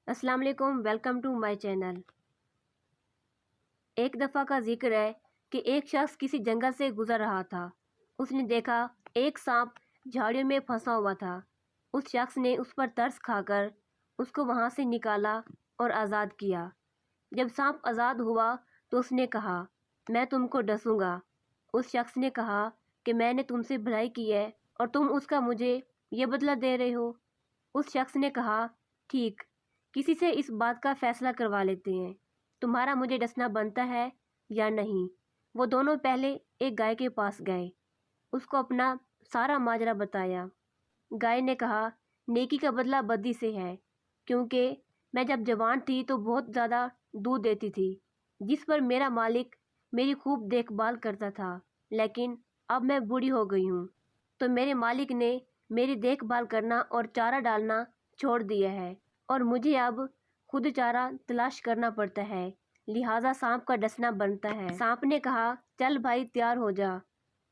अस्सलाम वालेकुम, welcome to my channel. एक दफ़ा का जिक्र है कि एक शख्स किसी जंगल से गुजर रहा था। उसने देखा एक सांप झाड़ियों में फंसा हुआ था। उस शख्स ने उस पर तरस खाकर उसको वहाँ से निकाला और आज़ाद किया। जब सांप आज़ाद हुआ तो उसने कहा, मैं तुमको डसूंगा। उस शख्स ने कहा कि मैंने तुमसे भलाई की है और तुम उसका मुझे ये बदला दे रहे हो। उस शख्स ने कहा, ठीक, किसी से इस बात का फैसला करवा लेते हैं, तुम्हारा मुझे डसना बनता है या नहीं। वो दोनों पहले एक गाय के पास गए, उसको अपना सारा माजरा बताया। गाय ने कहा, नेकी का बदला बदी से है, क्योंकि मैं जब जवान थी तो बहुत ज़्यादा दूध देती थी, जिस पर मेरा मालिक मेरी खूब देखभाल करता था। लेकिन अब मैं बूढ़ी हो गई हूँ तो मेरे मालिक ने मेरी देखभाल करना और चारा डालना छोड़ दिया है और मुझे अब खुद चारा तलाश करना पड़ता है, लिहाजा सांप का डसना बनता है। सांप ने कहा, चल भाई तैयार हो जा।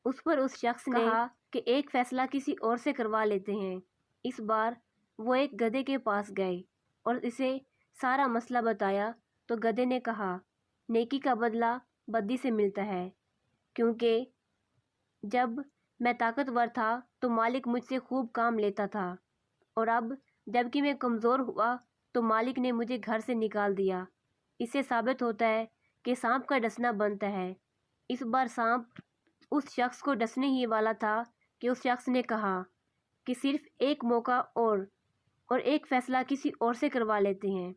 उस पर उस शख्स ने कहा कि एक फैसला किसी और से करवा लेते हैं। इस बार वो एक गधे के पास गए और इसे सारा मसला बताया तो गधे ने कहा, नेकी का बदला बदी से मिलता है, क्योंकि जब मैं ताकतवर था तो मालिक मुझसे खूब काम लेता था और अब जबकि मैं कमज़ोर हुआ तो मालिक ने मुझे घर से निकाल दिया। इससे साबित होता है कि सांप का डसना बनता है। इस बार सांप उस शख्स को डसने ही वाला था कि उस शख्स ने कहा कि सिर्फ एक मौका और एक फ़ैसला किसी और से करवा लेते हैं।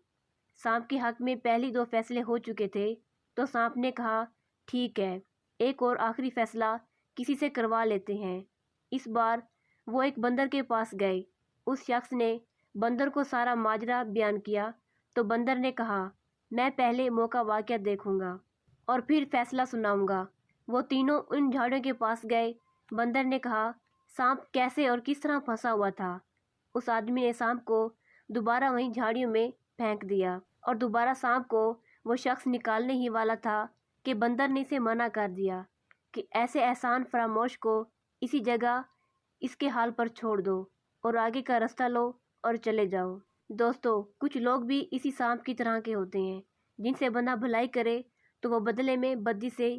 सांप के हक़ में पहली 2 फैसले हो चुके थे तो सांप ने कहा, ठीक है, एक और आखिरी फ़ैसला किसी से करवा लेते हैं। इस बार वो एक बंदर के पास गए। उस शख्स ने बंदर को सारा माजरा बयान किया तो बंदर ने कहा, मैं पहले मौका वाक़या देखूंगा और फिर फ़ैसला सुनाऊंगा। वो तीनों उन झाड़ियों के पास गए। बंदर ने कहा, सांप कैसे और किस तरह फंसा हुआ था। उस आदमी ने सांप को दोबारा वहीं झाड़ियों में फेंक दिया और दोबारा सांप को वो शख्स निकालने ही वाला था कि बंदर ने इसे मना कर दिया कि ऐसे एहसान फरामोश को इसी जगह इसके हाल पर छोड़ दो और आगे का रास्ता लो और चले जाओ। दोस्तों, कुछ लोग भी इसी सांप की तरह के होते हैं, जिनसे बंदा भलाई करे तो वो बदले में बदी से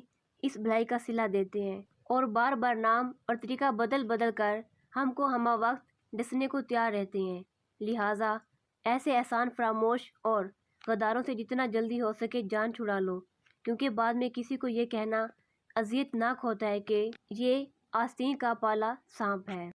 इस भलाई का सिला देते हैं और बार बार नाम और तरीका बदल बदल कर हमको हमा वक्त डसने को तैयार रहते हैं। लिहाजा ऐसे एहसान फरामोश और गद्दारों से जितना जल्दी हो सके जान छुड़ा लो, क्योंकि बाद में किसी को ये कहना अजियतनाक होता है कि ये आस्तीन का पाला सांप है।